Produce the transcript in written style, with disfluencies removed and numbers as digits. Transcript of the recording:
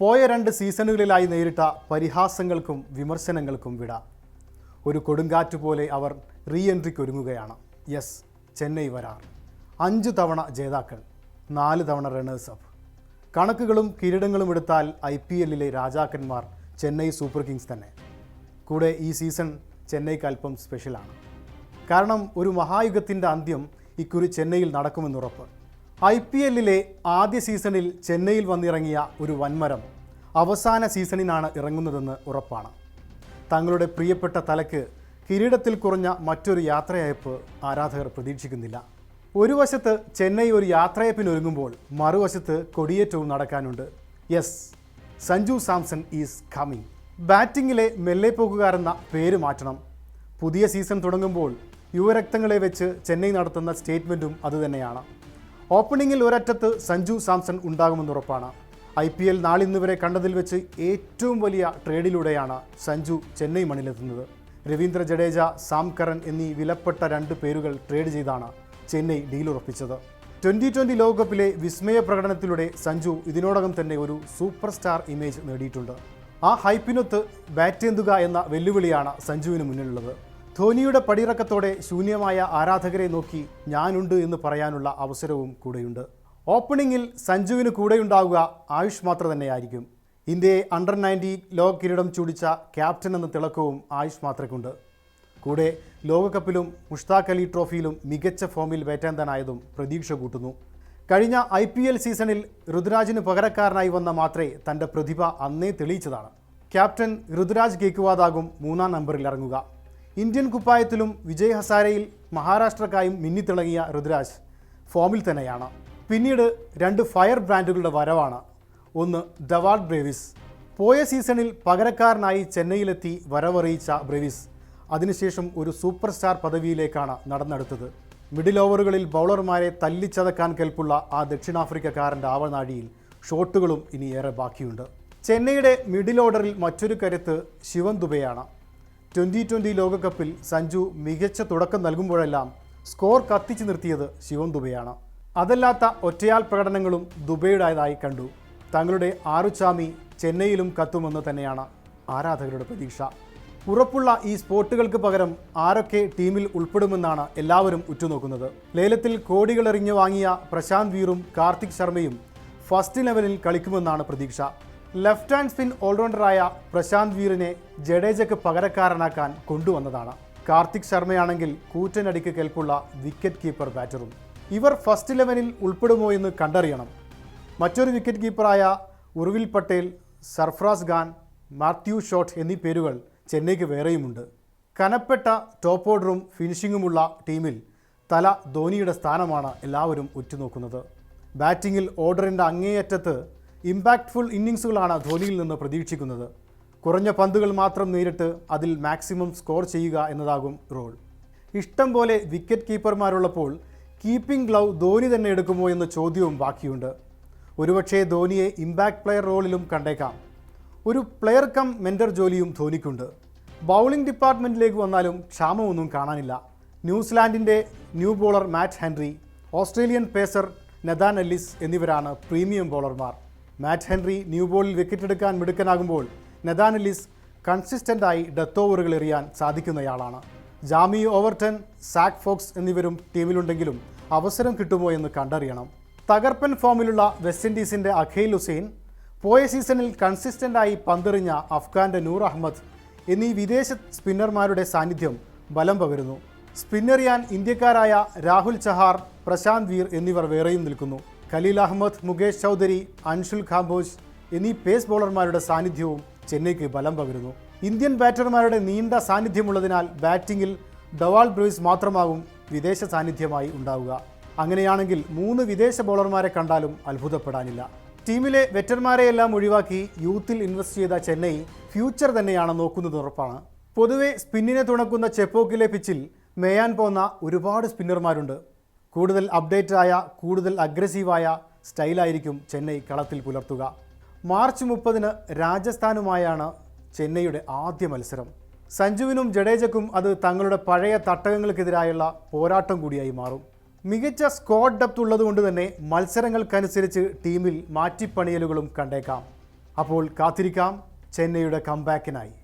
പോയ 2 സീസണുകളിലായി നേരിട്ട പരിഹാസങ്ങൾക്കും വിമർശനങ്ങൾക്കും വിട. ഒരു കൊടുങ്കാറ്റ് പോലെ അവർ റീ എൻട്രിക്ക് ഒരുങ്ങുകയാണ്. യെസ്, ചെന്നൈ വരാർ. 5 തവണ ജേതാക്കൾ, 4 തവണ റണ്ണേഴ്സ് അപ്പ്. കണക്കുകളും കിരീടങ്ങളും എടുത്താൽ IPLലെ രാജാക്കന്മാർ ചെന്നൈ സൂപ്പർ കിങ്സ് തന്നെ. കൂടെ ഈ സീസൺ ചെന്നൈക്ക് അല്പം സ്പെഷ്യലാണ്. കാരണം ഒരു മഹായുഗത്തിൻ്റെ അന്ത്യം ഇക്കുറി ചെന്നൈയിൽ നടക്കുമെന്നുറപ്പ്. IPLലെ ആദ്യ സീസണിൽ ചെന്നൈയിൽ വന്നിറങ്ങിയ ഒരു വൻമരം അവസാന സീസണിനാണ് ഇറങ്ങുന്നതെന്ന് ഉറപ്പാണ്. തങ്ങളുടെ പ്രിയപ്പെട്ട തലയ്ക്ക് കിരീടത്തിൽ കുറഞ്ഞ മറ്റൊരു യാത്രയയപ്പ് ആരാധകർ പ്രതീക്ഷിക്കുന്നില്ല. ഒരു വശത്ത് ചെന്നൈ ഒരു യാത്രയപ്പിനൊരുങ്ങുമ്പോൾ മറുവശത്ത് കൊടിയേറ്റവും നടക്കാനുണ്ട്. Yes, Sanju Samson is coming. ബാറ്റിങ്ങിലെ മെല്ലെപ്പോക്കുകാരെന്ന പേര് മാറ്റണം. പുതിയ സീസൺ തുടങ്ങുമ്പോൾ യുവരക്തങ്ങളെ വെച്ച് ചെന്നൈ നടത്തുന്ന സ്റ്റേറ്റ്മെൻറ്റും അതുതന്നെയാണ്. ഓപ്പണിങ്ങിൽ ഒരറ്റത്ത് സഞ്ജു സാംസൺ ഉണ്ടാകുമെന്നുറപ്പാണ്. IPL നാളിന്ന് വരെ കണ്ടതിൽ വെച്ച് ഏറ്റവും വലിയ ട്രേഡിലൂടെയാണ് സഞ്ജു ചെന്നൈ മണ്ണിലെത്തുന്നത്. രവീന്ദ്ര ജഡേജ, സാം കറൻ എന്നീ വിലപ്പെട്ട 2 പേരുകൾ ട്രേഡ് ചെയ്താണ് ചെന്നൈ ഡീലുറപ്പിച്ചത്. 2020 ലോകകപ്പിലെ വിസ്മയ പ്രകടനത്തിലൂടെ സഞ്ജു ഇതിനോടകം തന്നെ ഒരു സൂപ്പർ സ്റ്റാർ ഇമേജ് നേടിയിട്ടുണ്ട്. ആ ഹൈപ്പിനൊത്ത് ബാറ്റേന്തുക എന്ന വെല്ലുവിളിയാണ് സഞ്ജുവിന് മുന്നിലുള്ളത്. ധോനിയുടെ പടിയിറക്കത്തോടെ ശൂന്യമായ ആരാധകരെ നോക്കി ഞാനുണ്ട് എന്ന് പറയാനുള്ള അവസരവും കൂടെയുണ്ട്. ഓപ്പണിങ്ങിൽ സഞ്ജുവിന് കൂടെയുണ്ടാവുക ആയുഷ് മാത്ര തന്നെയായിരിക്കും. ഇന്ത്യയെ അണ്ടർ-19 ലോക കിരീടം ചൂടിച്ച ക്യാപ്റ്റൻ എന്ന തിളക്കവും ആയുഷ് മാത്രയ്ക്കുണ്ട്. കൂടെ ലോകകപ്പിലും മുഷ്താഖ് അലി ട്രോഫിയിലും മികച്ച ഫോമിൽ ബാറ്റേന്താനായതും പ്രതീക്ഷ കൂട്ടുന്നു. കഴിഞ്ഞ IPL സീസണിൽ ഋതുരാജിന് പകരക്കാരനായി വന്ന മാത്രേ തൻ്റെ പ്രതിഭ അന്നേ തെളിയിച്ചതാണ്. ക്യാപ്റ്റൻ ഋതുരാജ് ഗേക്വാദാകും 3-ാം നമ്പറിൽ ഇറങ്ങുക. ഇന്ത്യൻ കുപ്പായത്തിലും വിജയ് ഹസാരയിൽ മഹാരാഷ്ട്രക്കായും മിന്നിത്തിളങ്ങിയ ഋതുരാജ് ഫോമിൽ തന്നെയാണ്. പിന്നീട് 2 ഫയർ ബ്രാൻഡുകളുടെ വരവാണ്. ഒന്ന് ഡവാൾ ബ്രേവിസ്. പോയ സീസണിൽ പകരക്കാരനായി ചെന്നൈയിലെത്തി വരവറിയിച്ച ബ്രേവിസ് അതിനുശേഷം ഒരു സൂപ്പർ സ്റ്റാർ പദവിയിലേക്കാണ് നടന്നെടുത്തത്. മിഡിൽ ഓവറുകളിൽ ബൗളർമാരെ തല്ലിച്ചതക്കാൻ കെൽപ്പുള്ള ആ ദക്ഷിണാഫ്രിക്കക്കാരൻ്റെ ആവനാഴിയിൽ ഷോട്ടുകളും ഇനി ഏറെ ബാക്കിയുണ്ട്. ചെന്നൈയുടെ മിഡിൽ ഓർഡറിൽ മറ്റൊരു കരുത്ത് ശിവൻ ദുബെയാണ്. 2020 ലോകകപ്പിൽ സഞ്ജു മികച്ച തുടക്കം നൽകുമ്പോഴെല്ലാം സ്കോർ കത്തിച്ചു നിർത്തിയത് ശിവൻ ദുബെയാണ്. അതല്ലാത്ത ഒറ്റയാൾ പ്രകടനങ്ങളും ദുബെയുടേതായി കണ്ടു. തങ്ങളുടെ ആറുചാമി ചെന്നൈയിലും കത്തുമെന്ന് തന്നെയാണ് ആരാധകരുടെ പ്രതീക്ഷ. ഉറപ്പുള്ള ഈ സ്പോട്ടുകൾക്ക് പകരം ആരൊക്കെ ടീമിൽ ഉൾപ്പെടുമെന്നാണ് എല്ലാവരും ഉറ്റുനോക്കുന്നത്. ലേലത്തിൽ കോടികളെറിഞ്ഞു വാങ്ങിയ പ്രശാന്ത് വീറും കാർത്തിക് ശർമ്മയും ഫസ്റ്റ് 11-ൽ കളിക്കുമെന്നാണ് പ്രതീക്ഷ. ലെഫ്റ്റ് ഹാൻഡ് സ്പിൻ ഓൾറൗണ്ടറായ പ്രശാന്ത് വീറിനെ ജഡേജയ്ക്ക് പകരക്കാരനാക്കാൻ കൊണ്ടുവന്നതാണ്. കാർത്തിക് ശർമ്മയാണെങ്കിൽ കൂറ്റനടിക്ക് കെൽപ്പുള്ള വിക്കറ്റ് കീപ്പർ ബാറ്ററും. ഇവർ ഫസ്റ്റ് 11-ൽ ഉൾപ്പെടുമോ എന്ന് കണ്ടറിയണം. മറ്റൊരു വിക്കറ്റ് കീപ്പറായ ഉർവിൽ പട്ടേൽ, സർഫറാസ് ഖാൻ, മാത്യു ഷോട്ട് എന്നീ പേരുകൾ ചെന്നൈക്ക് വേറെയുമുണ്ട്. കനപ്പെട്ട ടോപ്പ് ഓർഡറും ഫിനിഷിങ്ങുമുള്ള ടീമിൽ തല ധോനിയുടെ സ്ഥാനമാണ് എല്ലാവരും ഉറ്റുനോക്കുന്നത്. ബാറ്റിങ്ങിൽ ഓർഡറിൻ്റെ അങ്ങേയറ്റത്ത് ഇമ്പാക്റ്റ്ഫുൾ ഇന്നിങ്സുകളാണ് ധോനിയിൽ നിന്ന് പ്രതീക്ഷിക്കുന്നത്. കുറഞ്ഞ പന്തുകൾ മാത്രം നേരിട്ട് അതിൽ മാക്സിമം സ്കോർ ചെയ്യുക എന്നതാകും റോൾ. ഇഷ്ടം പോലെ വിക്കറ്റ് കീപ്പർമാരുള്ളപ്പോൾ കീപ്പിംഗ് ഗ്ലൗ ധോനി തന്നെ എടുക്കുമോ എന്ന ചോദ്യവും ബാക്കിയുണ്ട്. ഒരുപക്ഷേ ധോനിയെ ഇമ്പാക്റ്റ് പ്ലെയർ റോളിലും കണ്ടേക്കാം. ഒരു പ്ലെയർ കം മെൻറ്റർ ജോലിയും ധോനിക്കുണ്ട്. ബൗളിംഗ് ഡിപ്പാർട്ട്മെൻറ്റിലേക്ക് വന്നാലും ക്ഷാമമൊന്നും കാണാനില്ല. ന്യൂസിലാൻഡിൻ്റെ new bowler Matt Henry, Australian pacer Nathan Ellis എന്നിവരാണ് പ്രീമിയം ബോളർമാർ. മാറ്റ് ഹെൻറി ന്യൂ ബോളിൽ വിക്കറ്റെടുക്കാൻ മിടുക്കനാകുമ്പോൾ നഥാൻ എല്ലിസ് കൺസിസ്റ്റൻ്റായി ഡെത്ത് ഓവറുകൾ എറിയാൻ സാധിക്കുന്നയാളാണ്. ജാമി ഓവർട്ടൺ, സാക് ഫോക്സ് എന്നിവരും ടീമിലുണ്ടെങ്കിലും അവസരം കിട്ടുമോ എന്ന് കണ്ടറിയണം. തകർപ്പൻ ഫോമിലുള്ള വെസ്റ്റ് ഇൻഡീസിൻ്റെ അഖൈൽ ഹുസൈൻ, പോയ സീസണിൽ കൺസിസ്റ്റൻ്റായി പന്തെറിഞ്ഞ അഫ്ഗാൻ്റെ നൂർ അഹമ്മദ് എന്നീ വിദേശ സ്പിന്നർമാരുടെ സാന്നിധ്യം ബലം പകരുന്നു. സ്പിന്നെറിയാൻ ഇന്ത്യക്കാരായ രാഹുൽ ചഹാർ, പ്രശാന്ത് വീർ എന്നിവർ വേറെയും നിൽക്കുന്നു. ഖലീൽ അഹമ്മദ്, മുകേഷ് ചൗധരി, അൻഷുൽ ഖാംബോജ് എന്നീ പേസ് ബോളർമാരുടെ സാന്നിധ്യവും ചെന്നൈക്ക് ബലം പകരുന്നു. ഇന്ത്യൻ ബാറ്റർമാരുടെ നീണ്ട സാന്നിധ്യമുള്ളതിനാൽ ബാറ്റിങ്ങിൽ ഡവാൾ ബ്രൂയിസ് മാത്രമാകും വിദേശ സാന്നിധ്യമായി ഉണ്ടാവുക. അങ്ങനെയാണെങ്കിൽ 3 വിദേശ ബോളർമാരെ കണ്ടാലും അത്ഭുതപ്പെടാനില്ല. ടീമിലെ വെറ്റർമാരെയെല്ലാം ഒഴിവാക്കി യൂത്തിൽ ഇൻവെസ്റ്റ് ചെയ്ത ചെന്നൈ ഫ്യൂച്ചർ തന്നെയാണ് നോക്കുന്നത് ഉറപ്പാണ്. പൊതുവെ സ്പിന്നിനെ തുണക്കുന്ന ചെപ്പോക്കിലെ പിച്ചിൽ മേയാൻ പോന്ന ഒരുപാട് സ്പിന്നർമാരുണ്ട്. കൂടുതൽ അപ്ഡേറ്റഡായ, കൂടുതൽ അഗ്രസീവായ സ്റ്റൈലായിരിക്കും ചെന്നൈ കളത്തിൽ പുലർത്തുക. മാർച്ച് 30-ന് രാജസ്ഥാനുമായാണ് ചെന്നൈയുടെ ആദ്യ മത്സരം. സഞ്ജുവിനും ജഡേജയ്ക്കും അത് തങ്ങളുടെ പഴയ തട്ടകങ്ങൾക്കെതിരായുള്ള പോരാട്ടം കൂടിയായി മാറും. മികച്ച സ്ക്വാഡ് ഡെപ്ത് ഉള്ളതുകൊണ്ട് തന്നെ മത്സരങ്ങൾക്കനുസരിച്ച് ടീമിൽ മാറ്റിപ്പണിയലുകളും കണ്ടേക്കാം. അപ്പോൾ കാത്തിരിക്കാം ചെന്നൈയുടെ കംബാക്കിനായി.